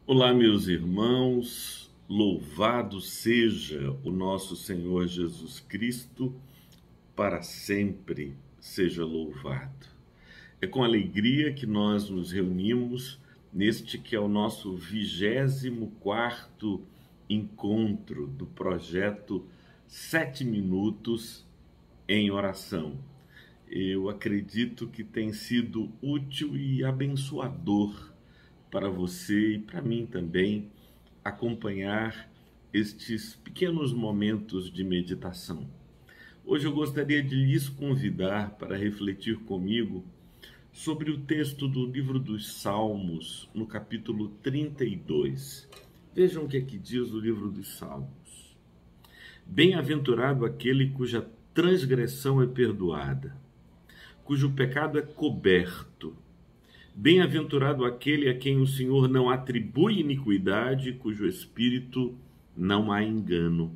Olá, meus irmãos, louvado seja o nosso Senhor Jesus Cristo, para sempre seja louvado. É com alegria que nós nos reunimos neste que é o nosso 24º encontro do projeto 7 Minutos em Oração. Eu acredito que tem sido útil e abençoador para você e para mim também acompanhar estes pequenos momentos de meditação. Hoje eu gostaria de lhes convidar para refletir comigo sobre o texto do livro dos Salmos, no capítulo 32. Vejam o que é que diz o livro dos Salmos. Bem-aventurado aquele cuja transgressão é perdoada, cujo pecado é coberto. Bem-aventurado aquele a quem o Senhor não atribui iniquidade, cujo espírito não há engano.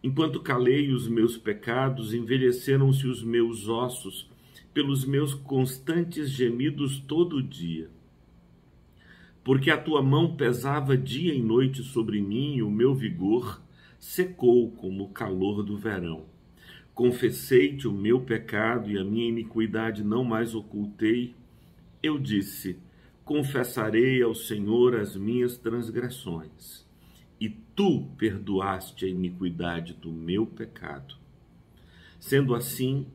Enquanto calei os meus pecados, envelheceram-se os meus ossos pelos meus constantes gemidos todo o dia. Porque a tua mão pesava dia e noite sobre mim, e o meu vigor secou como o calor do verão. Confessei-te o meu pecado e a minha iniquidade não mais ocultei. Eu disse: confessarei ao Senhor as minhas transgressões, e tu perdoaste a iniquidade do meu pecado. Sendo assim,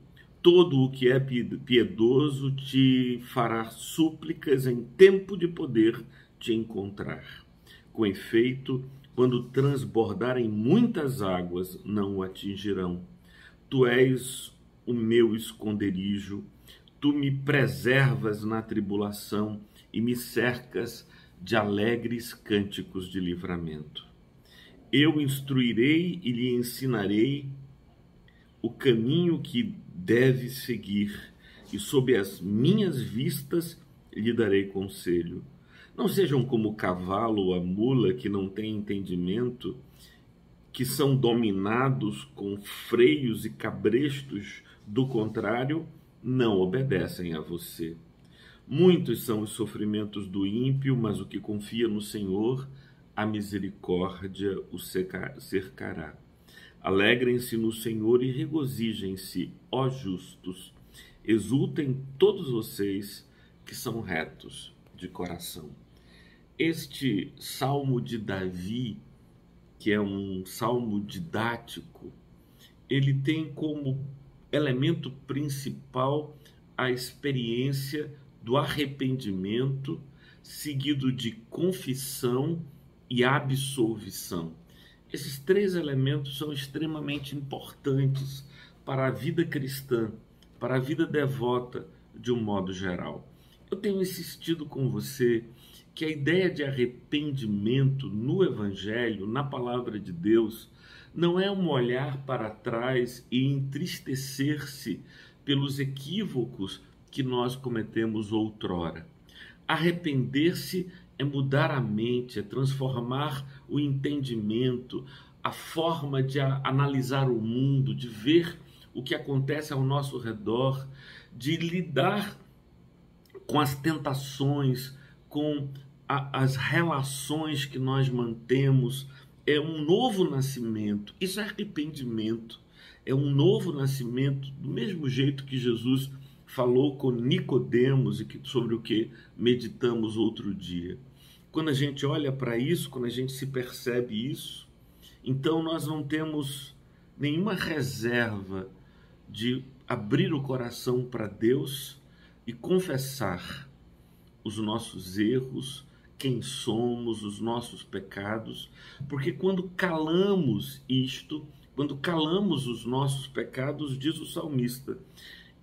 todo o que é piedoso te fará súplicas em tempo de poder te encontrar. Com efeito, quando transbordarem muitas águas, não o atingirão. Tu és o meu esconderijo. Tu me preservas na tribulação e me cercas de alegres cânticos de livramento. Eu instruirei e lhe ensinarei o caminho que deve seguir, e sob as minhas vistas lhe darei conselho. Não sejam como o cavalo ou a mula que não têm entendimento, que são dominados com freios e cabrestos, do contrário, não obedecem a você. Muitos são os sofrimentos do ímpio, mas o que confia no Senhor, a misericórdia o cercará. Alegrem-se no Senhor e regozijem-se, ó justos. Exultem todos vocês que são retos de coração. Este salmo de Davi, que é um salmo didático, ele tem como elemento principal a experiência do arrependimento, seguido de confissão e absolvição. Esses três elementos são extremamente importantes para a vida cristã, para a vida devota de um modo geral. Eu tenho insistido com você que a ideia de arrependimento no Evangelho, na palavra de Deus, não é um olhar para trás e entristecer-se pelos equívocos que nós cometemos outrora. Arrepender-se é mudar a mente, é transformar o entendimento, a forma de analisar o mundo, de ver o que acontece ao nosso redor, de lidar com as tentações, com as relações que nós mantemos. É um novo nascimento. Isso é arrependimento. É um novo nascimento, do mesmo jeito que Jesus falou com Nicodemos e sobre o que meditamos outro dia. Quando a gente olha para isso, quando a gente se percebe isso, então nós não temos nenhuma reserva de abrir o coração para Deus e confessar os nossos erros, quem somos, os nossos pecados, porque quando calamos isto, quando calamos os nossos pecados, diz o salmista,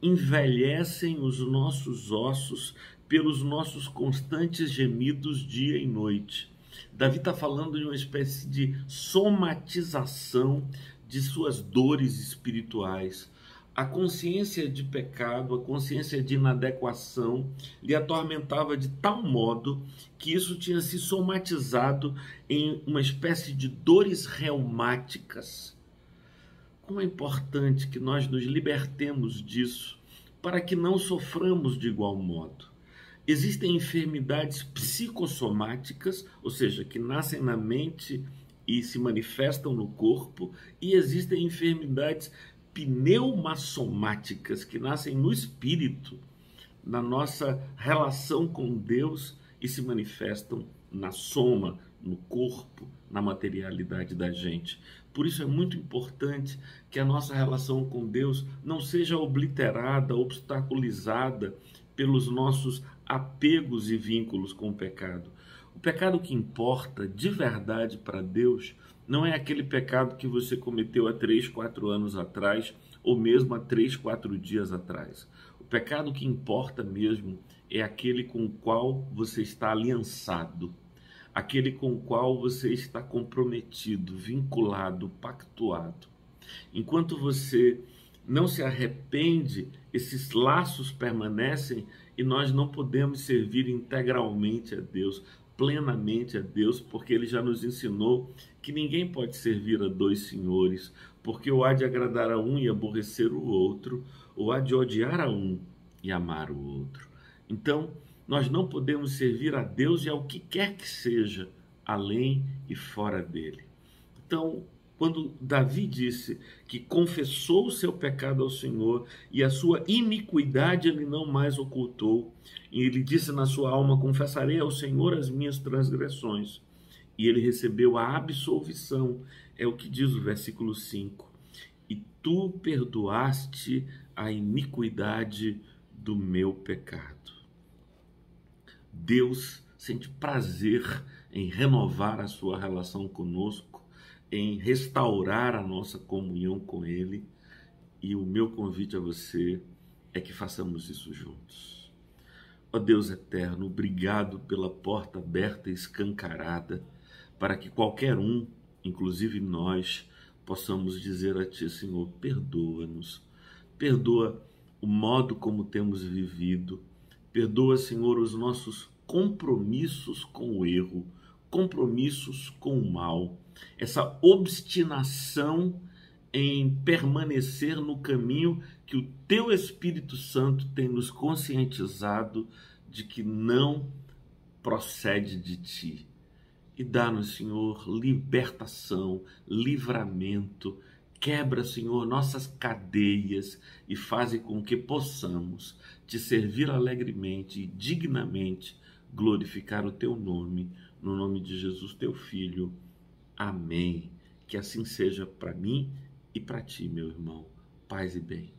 envelhecem os nossos ossos pelos nossos constantes gemidos dia e noite. Davi está falando de uma espécie de somatização de suas dores espirituais. A consciência de pecado, a consciência de inadequação lhe atormentava de tal modo que isso tinha se somatizado em uma espécie de dores reumáticas. Como é importante que nós nos libertemos disso para que não soframos de igual modo. Existem enfermidades psicossomáticas, ou seja, que nascem na mente e se manifestam no corpo, e existem enfermidades pneumassomáticas, que nascem no espírito, na nossa relação com Deus e se manifestam na soma, no corpo, na materialidade da gente. Por isso é muito importante que a nossa relação com Deus não seja obliterada, obstaculizada pelos nossos apegos e vínculos com o pecado. O pecado que importa de verdade para Deus não é aquele pecado que você cometeu há 3, 4 anos atrás, ou mesmo há 3, 4 dias atrás. O pecado que importa mesmo é aquele com o qual você está aliançado, aquele com o qual você está comprometido, vinculado, pactuado. Enquanto você não se arrepende, esses laços permanecem e nós não podemos servir integralmente a Deus, plenamente a Deus, porque Ele já nos ensinou que ninguém pode servir a dois senhores, porque ou há de agradar a um e aborrecer o outro, ou há de odiar a um e amar o outro. Então, nós não podemos servir a Deus e ao que quer que seja, além e fora dele. Então, quando Davi disse que confessou o seu pecado ao Senhor e a sua iniquidade ele não mais ocultou, e ele disse na sua alma: confessarei ao Senhor as minhas transgressões, e ele recebeu a absolvição, é o que diz o versículo 5. E tu perdoaste a iniquidade do meu pecado. Deus sente prazer em renovar a sua relação conosco, em restaurar a nossa comunhão com Ele, e o meu convite a você é que façamos isso juntos. Ó Deus eterno, obrigado pela porta aberta e escancarada, para que qualquer um, inclusive nós, possamos dizer a Ti: Senhor, perdoa-nos, perdoa o modo como temos vivido, perdoa, Senhor, os nossos compromissos com o erro, compromissos com o mal, essa obstinação em permanecer no caminho que o Teu Espírito Santo tem nos conscientizado de que não procede de Ti. E dá-nos, Senhor, libertação, livramento, quebra, Senhor, nossas cadeias e faze com que possamos Te servir alegremente e dignamente, glorificar o Teu nome, no nome de Jesus, Teu Filho. Amém. Que assim seja para mim e para ti, meu irmão. Paz e bem.